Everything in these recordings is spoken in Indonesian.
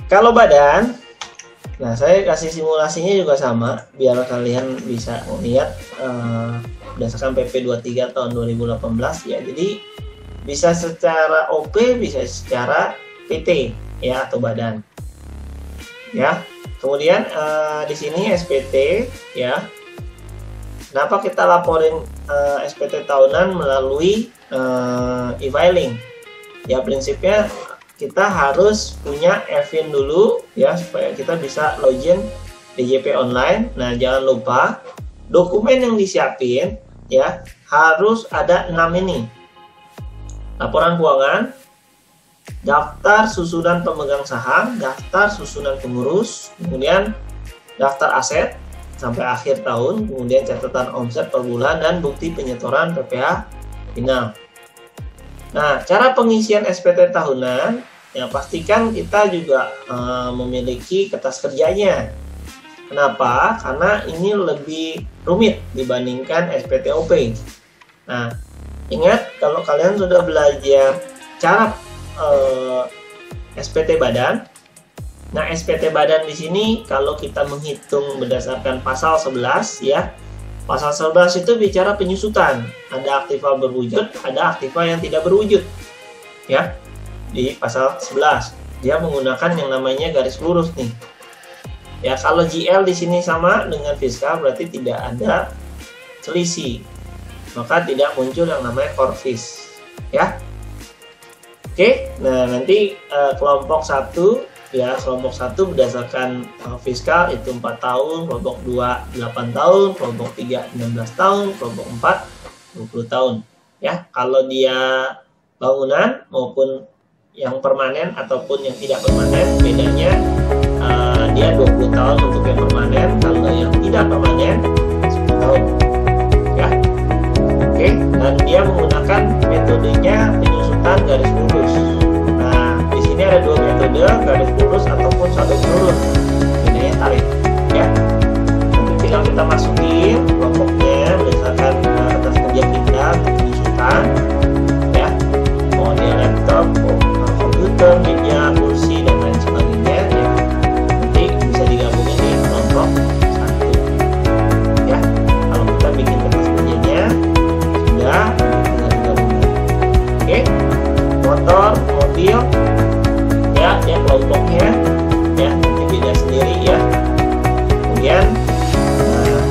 Kalau badan, nah saya kasih simulasinya juga sama biar kalian bisa melihat berdasarkan PP 23 tahun 2018 ya. Jadi bisa secara OP, bisa secara PT ya, atau badan ya. Kemudian di sini SPT ya. Kenapa kita laporin SPT tahunan melalui e-filing? Ya prinsipnya kita harus punya EVIN dulu ya, supaya kita bisa login DJP online. Nah jangan lupa dokumen yang disiapin ya harus ada 6 ini: laporan keuangan, daftar susunan pemegang saham, daftar susunan pengurus, kemudian daftar aset sampai akhir tahun, kemudian catatan omset per bulan, dan bukti penyetoran PPh final. Nah, cara pengisian SPT tahunan, ya pastikan kita juga memiliki kertas kerjanya. Kenapa? Karena ini lebih rumit dibandingkan SPT OP. Nah, ingat kalau kalian sudah belajar cara SPT badan. Nah, SPT badan di sini kalau kita menghitung berdasarkan pasal 11 ya. Pasal 11 itu bicara penyusutan. Ada aktiva berwujud, ada aktiva yang tidak berwujud. Ya. Di pasal 11, dia menggunakan yang namanya garis lurus nih. Ya, kalau GL di sini sama dengan fiskal berarti tidak ada selisih. Maka tidak muncul yang namanya korvis. Ya. Oke, nah nanti kelompok 1 ya, kelompok 1 berdasarkan fiskal itu 4 tahun, kelompok 2 8 tahun, kelompok 3 16 tahun, kelompok 4 20 tahun ya. Kalau dia bangunan maupun yang permanen ataupun yang tidak permanen, bedanya dia 20 tahun untuk yang permanen, kalau yang tidak permanen 10 tahun ya. Oke, dan dia menggunakan metodenya penyusutan garis lurus. Nah, di sini ada 2 metode, garis lurus ataupun saldo menurun. Bedanya tarif ya. Nanti tinggal kita masukin kelompoknya berdasarkan kertas kerja kita untuk penyusutan ya. Mau dia laptop, komputer, media, kursi, dan lain sebagainya ya. Nanti bisa digabungin di kelompok 1 ya. Kalau kita bikin kertas kerjanya sudah, tinggal digabungin. Oke, motor, mobil ya, yang kelompoknya ya nanti beda sendiri ya. Kemudian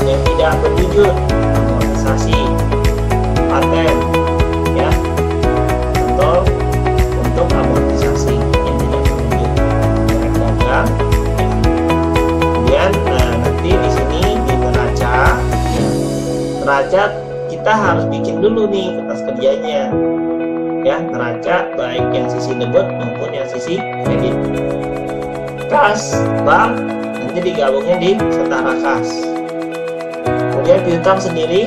yang tidak berwujud, amortisasi, paten ya, contoh untuk amortisasi yang tidak berwujud, merek dagang ya. Kemudian nanti di sini di neraca ya. Neraca kita harus bikin dulu nih kertas kerjanya ya, neraca baik yang sisi debit maupun yang sisi kredit. Kas bank nanti digabungnya di setara kas. Kemudian piutang sendiri,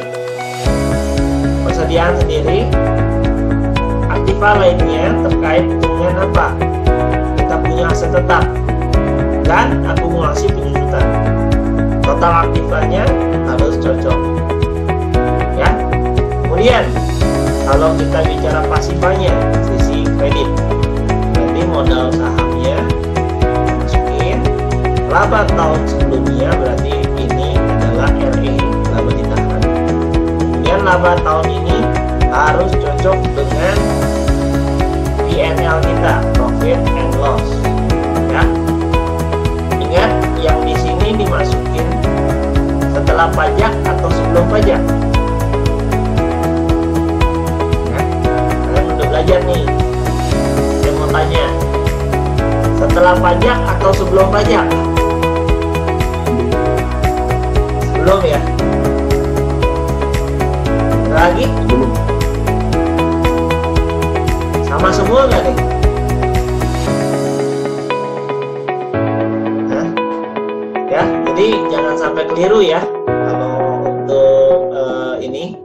persediaan sendiri, aktiva lainnya terkait dengan apa? Kita punya aset tetap dan akumulasi penyusutan. Total aktivanya harus cocok ya. Kemudian kalau kita bicara pasifanya, sisi kredit, berarti modal sahamnya masukin, laba tahun sebelumnya berarti ini adalah RE, laba ditahan. Kemudian laba tahun ini harus cocok dengan P&L kita, profit and loss. Ya, ingat yang di sini dimasukin setelah pajak atau sebelum pajak. Belajar nih, saya mau tanya, setelah pajak atau sebelum pajak? Sebelum ya. Ada lagi? Belum. Sama semua nggak nih? Hah? Ya, jadi jangan sampai keliru ya kalau untuk ini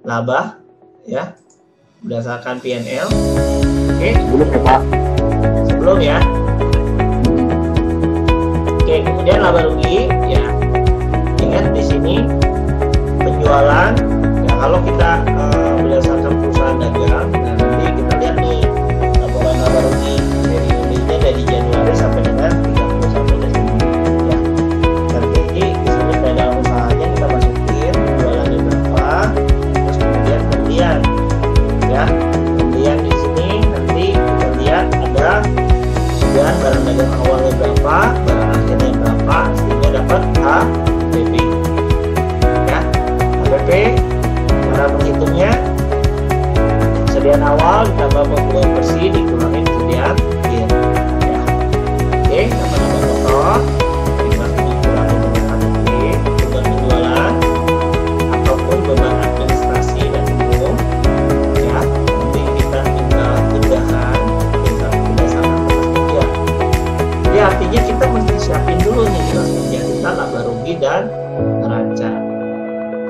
laba ya, berdasarkan P&L. Oke. Belum ya Pak. Sebelum ya. Oke, kemudian laba rugi ya. Ingat di sini penjualan ya, kalau kita berdasarkan perusahaan dagang, nah nanti kita lihat nih laporan laba rugi dari Indonesia dari Januari sampai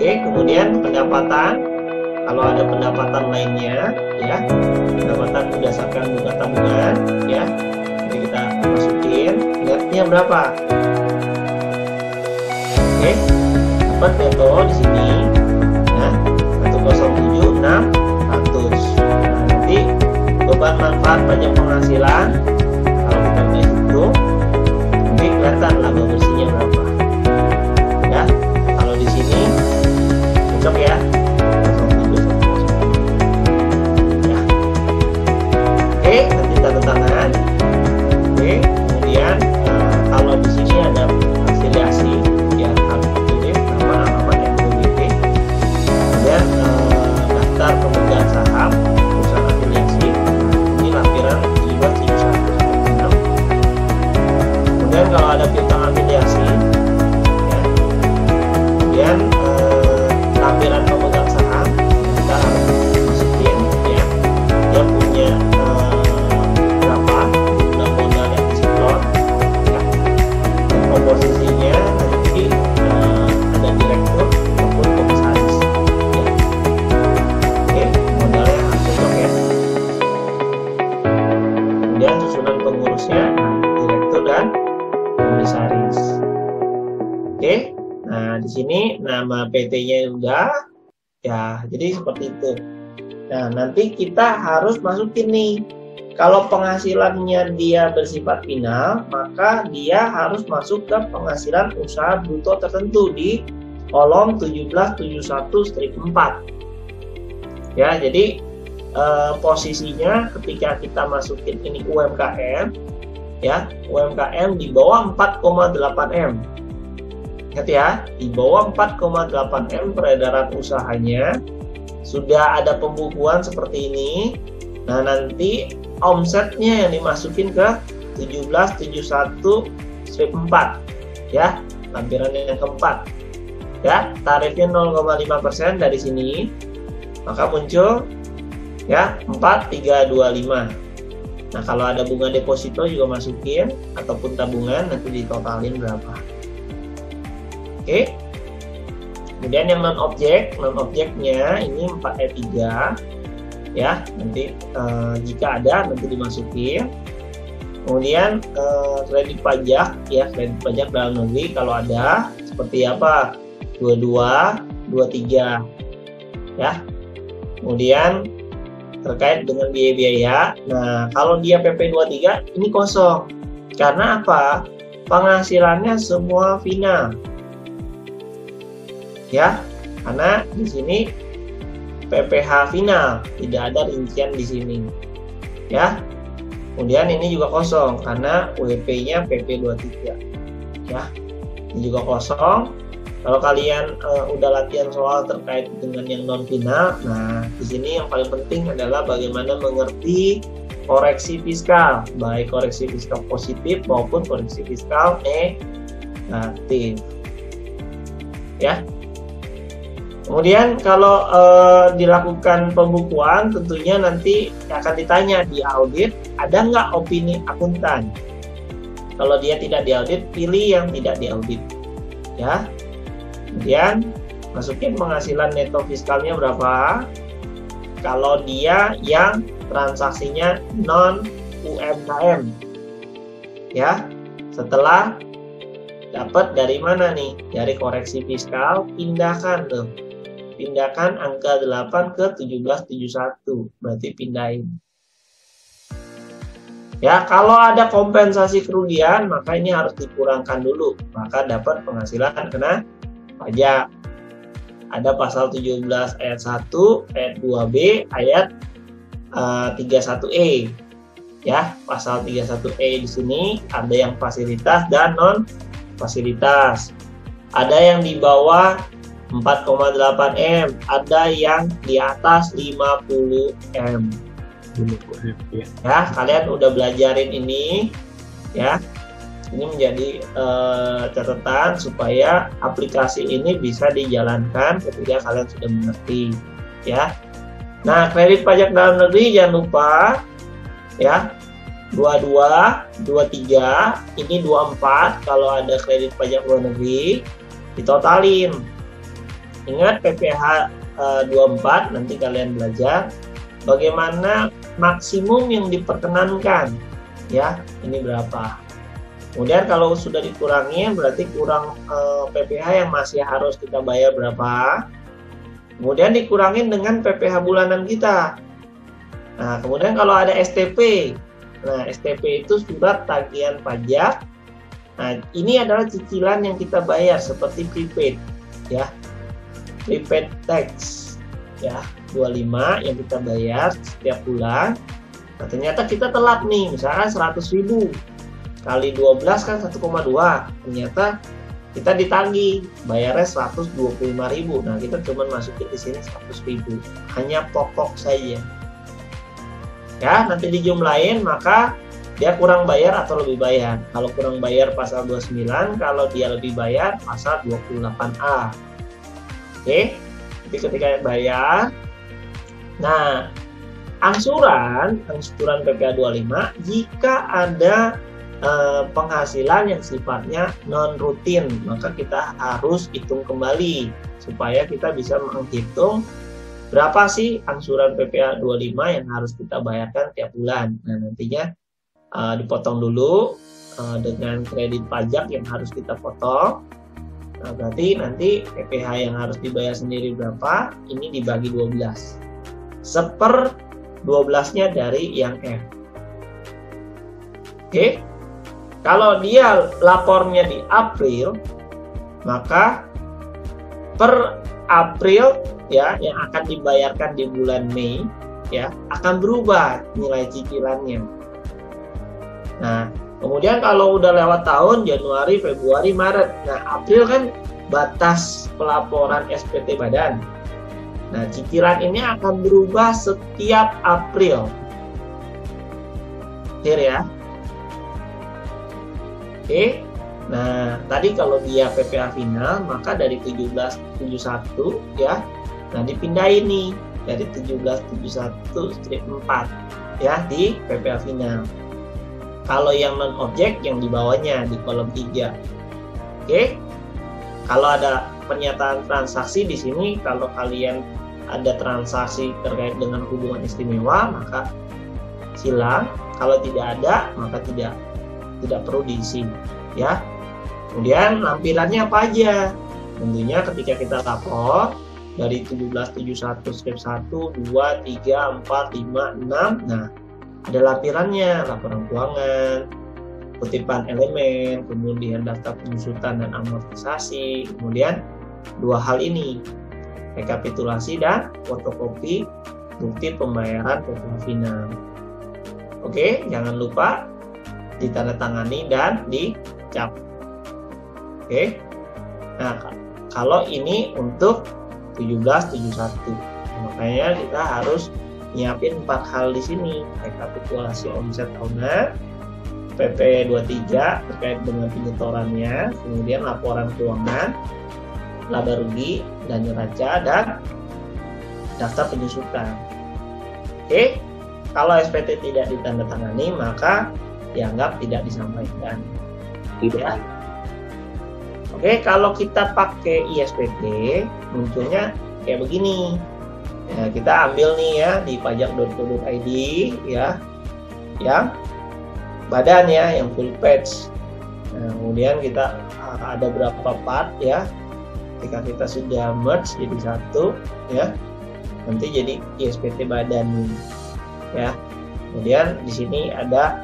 Oke, kemudian pendapatan, kalau ada pendapatan lainnya, ya, pendapatan berdasarkan bunga tabungan, ya, jadi kita masukin netnya berapa? Oke, dapat neto di sini, nah 107.600. Nah, nanti beban manfaat pajak penghasilan kalau kita hitung, nanti kelihatan laba bersihnya berapa. Ya, kalau di sini cocok ya. Oke, nanti tanda tangan. Oke, kemudian kalau di sini ada afiliasi, ya harus tulis nama alamat NPWP. Kemudian daftar pemegang saham perusahaan afiliasi. Ini lampiran 17.116. Kemudian kalau ada piutang afiliasi, ya. Kemudian lampiran pemegang saham kita harus masukin, ya. Dia punya komposisinya nanti ada direktur maupun komisaris, ya. Oke, modalnya harus cocok ya. Kemudian susunan pengurusnya, direktur dan komisaris. Oke, nah di sini nama PT-nya udah, ya. Jadi seperti itu. Nah, nanti kita harus masukin nih. Kalau penghasilannya dia bersifat final, maka dia harus masuk ke penghasilan usaha bruto tertentu di kolom 1771-4. Ya, jadi posisinya ketika kita masukin ini UMKM, ya, UMKM di bawah 4,8 M. Ingat ya, di bawah 4,8 M peredaran usahanya, sudah ada pembukuan seperti ini. Nah, nanti omsetnya yang dimasukin ke 1771-4, ya, lampiran yang keempat, ya, tarifnya 0,5% dari sini, maka muncul, ya, 4325. Nah, kalau ada bunga deposito juga masukin ataupun tabungan, nanti ditotalin berapa. Oke, kemudian yang non objeknya ini 4E3. Ya, nanti jika ada nanti dimasukin. Kemudian kredit pajak, ya, kredit pajak dalam negeri kalau ada seperti apa, 22, 23, ya. Kemudian terkait dengan biaya-biaya, nah kalau dia PP 23 ini kosong. Karena apa? Penghasilannya semua final, ya, karena di sini PPh final, tidak ada rincian di sini, ya. Kemudian ini juga kosong karena WP-nya PP 23, ya. Ini juga kosong. Kalau kalian udah latihan soal terkait dengan yang non final, nah di sini yang paling penting adalah bagaimana mengerti koreksi fiskal, baik koreksi fiskal positif maupun koreksi fiskal negatif, ya. Kemudian kalau dilakukan pembukuan, tentunya nanti akan ditanya di audit, ada nggak opini akuntan? Kalau dia tidak diaudit, pilih yang tidak diaudit, ya. Kemudian masukin penghasilan neto fiskalnya berapa. Kalau dia yang transaksinya non UMKM, ya. Setelah dapat dari mana nih? Dari koreksi fiskal, pindahkan tuh. Pindahkan angka 8 ke 1771, berarti pindahin. Ya, kalau ada kompensasi kerugian, maka ini harus dikurangkan dulu, maka dapat penghasilan kena pajak. Ada pasal 17 ayat 1, ayat 2B, ayat 31E. Ya, pasal 31E di sini ada yang fasilitas dan non fasilitas. Ada yang di bawah 4,8 M, ada yang di atas 50 M. Ya, kalian udah belajarin ini, ya. Ini menjadi catatan supaya aplikasi ini bisa dijalankan ketika kalian sudah mengerti, ya. Nah, kredit pajak dalam negeri jangan lupa, ya. 22, 23, ini 24 kalau ada kredit pajak luar negeri, ditotalin. Ingat PPh 24, nanti kalian belajar bagaimana maksimum yang diperkenankan, ya, ini berapa. Kemudian kalau sudah dikurangi, berarti kurang PPh yang masih harus kita bayar berapa. Kemudian dikurangin dengan PPh bulanan kita. Nah, kemudian kalau ada STP, nah STP itu surat tagihan pajak. Nah, ini adalah cicilan yang kita bayar seperti prepaid, ya, prepaid tax, ya, 25 yang kita bayar setiap bulan. Nah, ternyata kita telat nih, misalkan 100.000 kali 12 kan 1,2, ternyata kita ditagih bayarnya 125.000. Nah, kita cuma masukin di sini 100.000, hanya pokok saja. Ya, nanti dijumlahin maka dia kurang bayar atau lebih bayar. Kalau kurang bayar pasal 29, kalau dia lebih bayar pasal 28A. Oke, jadi ketika bayar, nah angsuran PPh 25 jika ada penghasilan yang sifatnya non rutin, maka kita harus hitung kembali supaya kita bisa menghitung berapa sih angsuran PPh 25 yang harus kita bayarkan tiap bulan. Nah, nantinya dipotong dulu dengan kredit pajak yang harus kita potong. Nah, berarti nanti PPh yang harus dibayar sendiri berapa? Ini dibagi 12. 1/12-nya dari yang F. Oke. Kalau dia lapornya di April, maka per April, ya, yang akan dibayarkan di bulan Mei, ya, akan berubah nilai cicilannya. Nah, kemudian kalau udah lewat tahun, Januari, Februari, Maret, nah April kan batas pelaporan SPT badan. Nah, cicilan ini akan berubah setiap April. Clear ya? Oke. Nah, tadi kalau dia PPh final, maka dari 1771, ya. Nah, dipindahin nih dari 1771-4, ya, di PPh final. Kalau yang non objek yang di bawahnya di kolom 3. Oke. Kalau ada pernyataan transaksi di sini, kalau kalian ada transaksi terkait dengan hubungan istimewa, maka silang. Kalau tidak ada, maka tidak perlu diisi, ya. Kemudian lampirannya apa aja? Tentunya ketika kita lapor dari 1771 strip 1, 2, 3, 4, 5, 6. Nah, ada lampirannya, laporan keuangan, kutipan elemen, kemudian daftar penyusutan dan amortisasi, kemudian dua hal ini, rekapitulasi dan fotokopi bukti pembayaran PPh final. Oke, jangan lupa ditandatangani dan dicap. Oke. Nah, kalau ini untuk 1771, makanya kita harus nyiapin 4 hal di sini: rekapitulasi omset tahunan, PP 23 terkait dengan penyetorannya, kemudian laporan keuangan, laba rugi dan neraca, dan daftar penyusutan. Oke, kalau SPT tidak ditandatangani maka dianggap tidak disampaikan. Ya. Oke, kalau kita pakai ISPT munculnya kayak begini. Ya, kita ambil nih ya di pajak.go.id, ya, yang badan ya, yang full page. Nah, kemudian kita ada berapa part ya. Ketika kita sudah merge jadi satu, ya, nanti jadi ISPT badan nih, ya. Kemudian di sini ada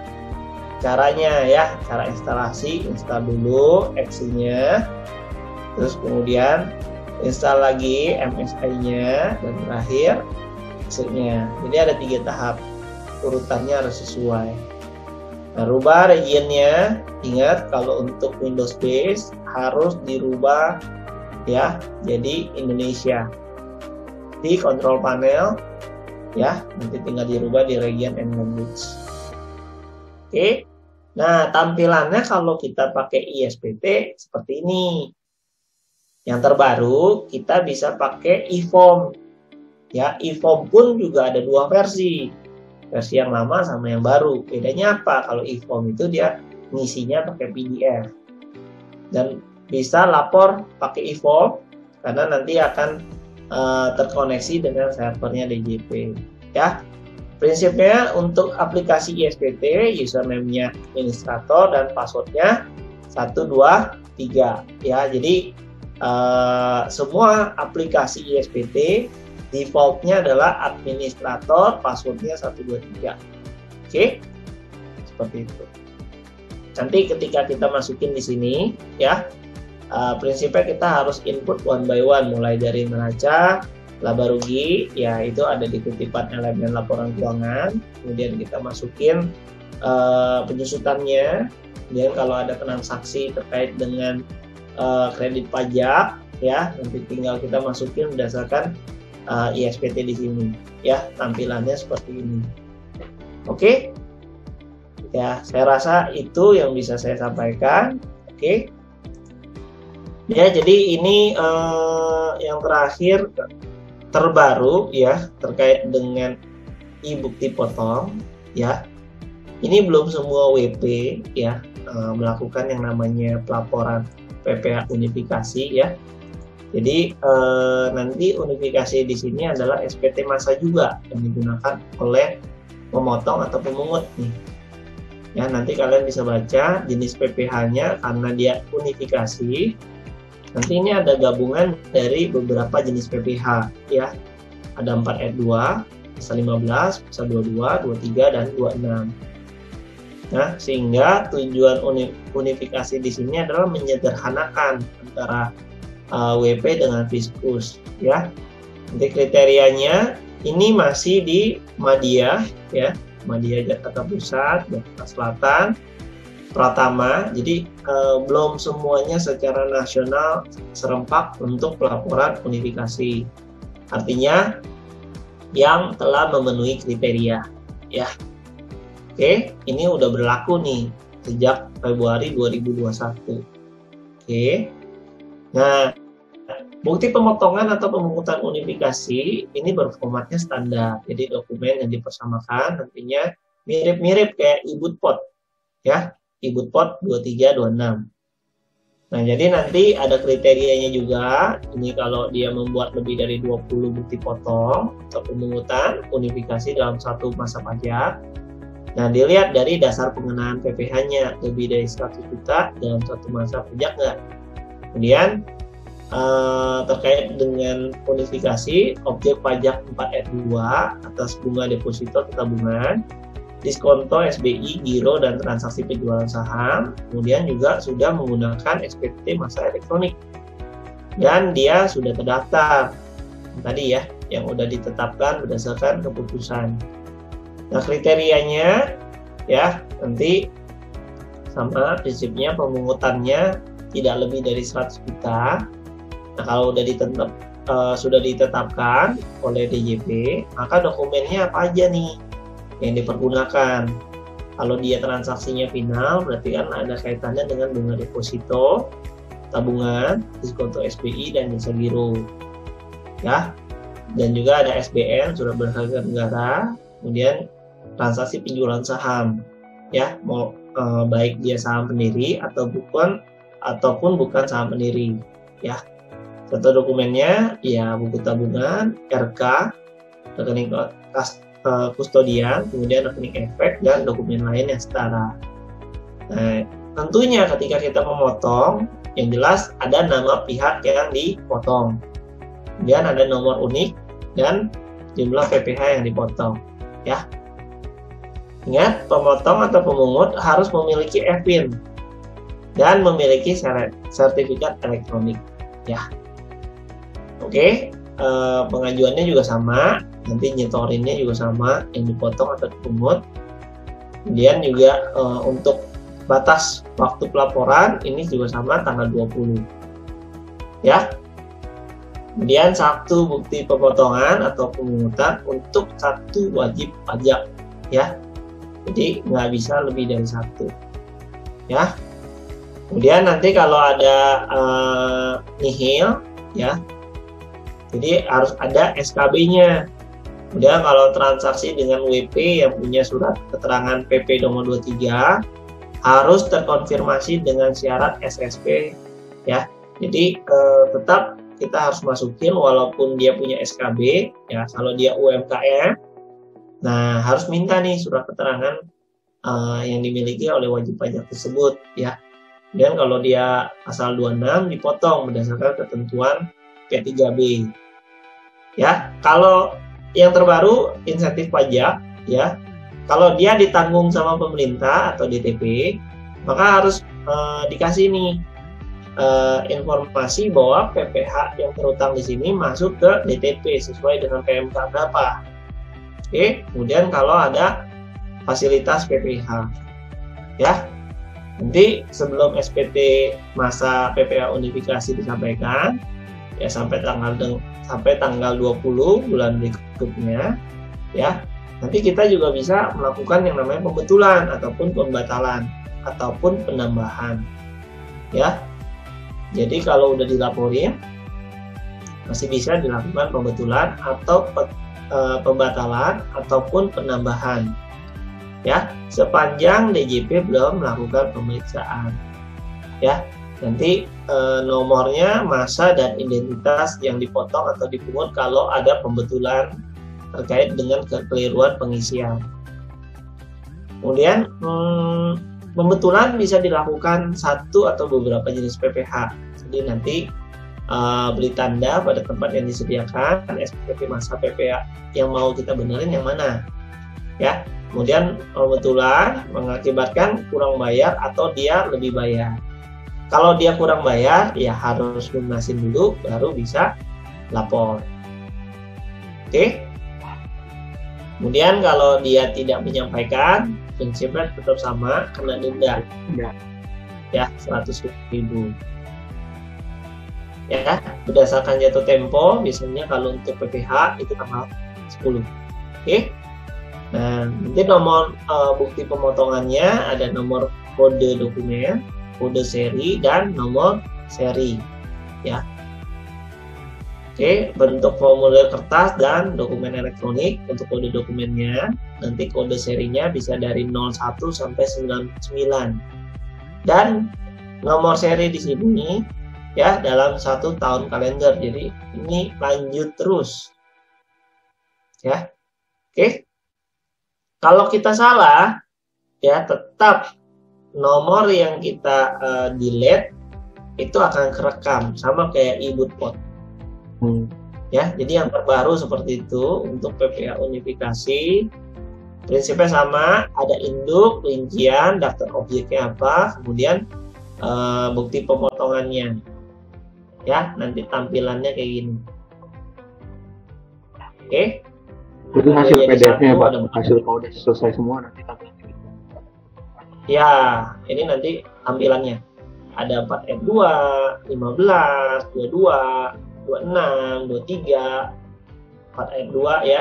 caranya ya, cara instalasi, install dulu Excel-nya, terus kemudian install lagi MSI-nya, dan terakhir Excel-nya. Jadi ada 3 tahap, urutannya harus sesuai. Nah, rubah regionnya, ingat kalau untuk Windows Base harus dirubah ya jadi Indonesia. Di control panel ya, nanti tinggal dirubah di region and language. Oke. Nah, tampilannya kalau kita pakai ISPT seperti ini. Yang terbaru kita bisa pakai e-form. Ya, e-form pun juga ada 2 versi. Versi yang lama sama yang baru. Bedanya apa? Kalau e-form itu dia ngisinya pakai PDF. Dan bisa lapor pakai e-form karena nanti akan terkoneksi dengan servernya DJP ya. Prinsipnya untuk aplikasi ISPT, username-nya administrator dan passwordnya 123 ya. Jadi semua aplikasi ISPT defaultnya adalah administrator, passwordnya 123. Oke, seperti itu. Nanti ketika kita masukin di sini ya, prinsipnya kita harus input one by one, mulai dari neraca, laba rugi, ya itu ada di kutipan elemen laporan keuangan. Kemudian kita masukin penyusutannya. Kemudian kalau ada transaksi terkait dengan kredit pajak, ya nanti tinggal kita masukin berdasarkan ISPT di sini. Ya tampilannya seperti ini. Oke, ya saya rasa itu yang bisa saya sampaikan. Oke. Ya, jadi ini yang terakhir terbaru ya terkait dengan e-bukti potong ya. Ini belum semua WP ya melakukan yang namanya pelaporan PPh unifikasi ya. Jadi nanti unifikasi di sini adalah SPT masa juga yang digunakan oleh pemotong atau pemungut nih. Ya, nanti kalian bisa baca jenis PPh-nya karena dia unifikasi. Nanti ini ada gabungan dari beberapa jenis PPh ya. Ada 4 ayat 2, pasal 15, pasal 22, 23 dan 26. Nah, sehingga tujuan unifikasi di sini adalah menyederhanakan antara WP dengan Fiskus ya. Nanti kriterianya ini masih di Madya ya. Madya Jakarta Pusat, Jakarta Selatan, Pratama. Jadi belum semuanya secara nasional serempak untuk pelaporan unifikasi. Artinya yang telah memenuhi kriteria ya. Oke, ini udah berlaku nih sejak Februari 2021. Oke. Nah, bukti pemotongan atau pemungutan unifikasi ini berformatnya standar. Jadi dokumen yang dipersamakan nantinya mirip-mirip kayak e-Butpot ya. e-Butpot 2326. Nah, jadi nanti ada kriterianya juga. Ini kalau dia membuat lebih dari 20 bukti potong atau pemungutan unifikasi dalam satu masa pajak. Nah, dilihat dari dasar pengenaan PPh-nya lebih dari 100 juta dalam satu masa pajak nggak. Kemudian terkait dengan unifikasi objek pajak 4 ayat 2 atas bunga deposito tabungan, diskonto SBI, giro dan transaksi penjualan saham. Kemudian juga sudah menggunakan SPT masa elektronik dan dia sudah terdaftar tadi ya, yang sudah ditetapkan berdasarkan keputusan. Nah, kriterianya ya nanti sama prinsipnya, pemungutannya tidak lebih dari 100 juta. Nah, kalau sudah ditetapkan oleh DJP, maka dokumennya apa aja nih yang dipergunakan. Kalau dia transaksinya final, berarti kan ada kaitannya dengan bunga deposito, tabungan, diskonto SBI dan jasa giro. Ya. Dan juga ada SBN, surat berharga negara, kemudian transaksi penjualan saham. Ya, mau baik dia saham pendiri ataupun bukan saham pendiri. Ya. Serta dokumennya ya buku tabungan, RK, rekening kustodian, kemudian rekening efek dan dokumen lain yang setara. Nah, tentunya ketika kita memotong, yang jelas ada nama pihak yang dipotong. Kemudian ada nomor unik dan jumlah PPh yang dipotong. Ya. Ingat, pemotong atau pemungut harus memiliki e-PIN dan memiliki sertifikat elektronik. Ya. Oke, pengajuannya juga sama, nanti nyetorinnya juga sama, yang dipotong atau dipungut. Kemudian juga untuk batas waktu pelaporan ini juga sama, tanggal 20. Ya. Kemudian satu bukti pemotongan atau pemungutan untuk satu wajib pajak. Ya. Jadi nggak bisa lebih dari satu. Ya. Kemudian nanti kalau ada nihil, ya. Jadi harus ada SKB-nya. Kemudian kalau transaksi dengan WP yang punya surat keterangan PP nomor 23 harus terkonfirmasi dengan syarat SSP ya. Jadi tetap kita harus masukin walaupun dia punya SKB, ya kalau dia UMKM, nah harus minta nih surat keterangan yang dimiliki oleh wajib pajak tersebut, ya. Dan kalau dia pasal 26 dipotong berdasarkan ketentuan P3B. Ya, kalau yang terbaru insentif pajak, ya. Kalau dia ditanggung sama pemerintah atau DTP, maka harus dikasih nih informasi bahwa PPh yang terutang di sini masuk ke DTP sesuai dengan PMK berapa. Oke, kemudian kalau ada fasilitas PPh, ya. Nanti sebelum SPT masa PPh unifikasi disampaikan, ya sampai tanggal 20 bulan berikutnya, ya. Nanti kita juga bisa melakukan yang namanya pembetulan ataupun pembatalan ataupun penambahan, ya. Jadi kalau udah dilaporin masih bisa dilakukan pembetulan atau pembatalan ataupun penambahan, ya, sepanjang DJP belum melakukan pemeriksaan, ya. Nanti nomornya, masa, dan identitas yang dipotong atau dipungut kalau ada pembetulan terkait dengan kekeliruan pengisian. Kemudian pembetulan bisa dilakukan satu atau beberapa jenis PPh. Jadi nanti beri tanda pada tempat yang disediakan SPT masa PPh yang mau kita benerin yang mana, ya. Kemudian pembetulan mengakibatkan kurang bayar atau dia lebih bayar. Kalau dia kurang bayar, ya harus lunasin dulu baru bisa lapor. Oke. Kemudian kalau dia tidak menyampaikan, prinsipnya tetap sama, kena denda. Ya, 100.000. Ya, berdasarkan jatuh tempo, biasanya kalau untuk PPh itu tanggal 10. Oke. Nah, nanti nomor bukti pemotongannya ada nomor kode dokumen, kode seri, dan nomor seri, ya. Oke, bentuk formulir kertas dan dokumen elektronik untuk kode dokumennya. Nanti kode serinya bisa dari 01 sampai 99. Dan nomor seri di sini, ya, dalam 1 tahun kalender. Jadi ini lanjut terus, ya. Oke. Kalau kita salah, ya tetap nomor yang kita delete itu akan kerekam sama kayak e-bootpot. Ya, jadi yang terbaru seperti itu untuk PPh unifikasi. Prinsipnya sama, ada induk, rincian, daftar objeknya apa, kemudian bukti pemotongannya. Ya, nanti tampilannya kayak gini. Oke. Itu hasil PDF-nya, Pak. Hasil kalau udah selesai semua nanti tampilannya. Ya, ini nanti tampilannya. Ada 4F2, 15, 22, 26, 23, 4F2 ya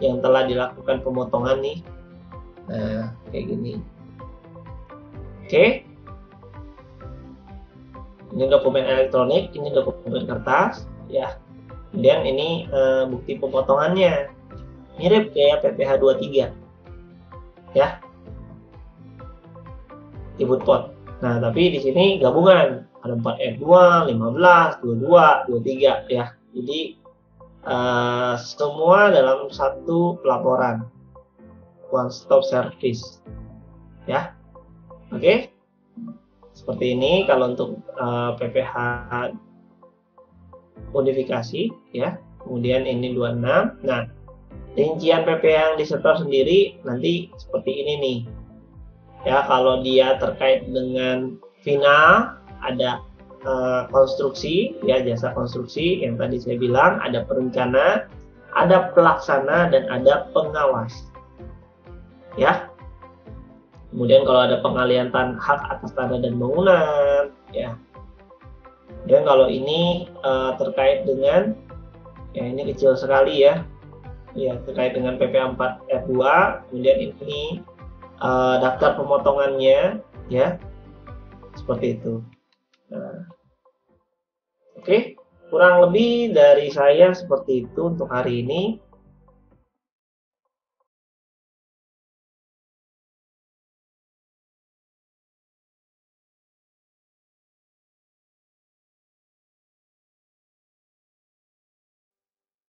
yang telah dilakukan pemotongan nih. Nah, kayak gini. Oke. Ini dokumen elektronik, ini dokumen kertas, ya. Kemudian ini bukti pemotongannya. Mirip kayak PPh 23. Ya. E-bootpot. Nah, tapi di sini gabungan. Ada 4F2, 15, 22, 23 ya. Jadi semua dalam satu pelaporan. One stop service. Ya. Oke. Seperti ini kalau untuk PPh unifikasi ya. Kemudian ini 26. Nah, rincian PPh yang disetor sendiri nanti seperti ini nih. Ya, kalau dia terkait dengan final ada konstruksi ya, jasa konstruksi yang tadi saya bilang, ada perencana, ada pelaksana, dan ada pengawas. Ya. Kemudian kalau ada pengalihan hak atas tanah dan bangunan ya. Dan kalau ini terkait dengan ya, ini kecil sekali ya. Ya, terkait dengan PPh 4F2, kemudian ini daftar pemotongannya ya. Seperti itu. Nah, oke, kurang lebih dari saya seperti itu untuk hari ini.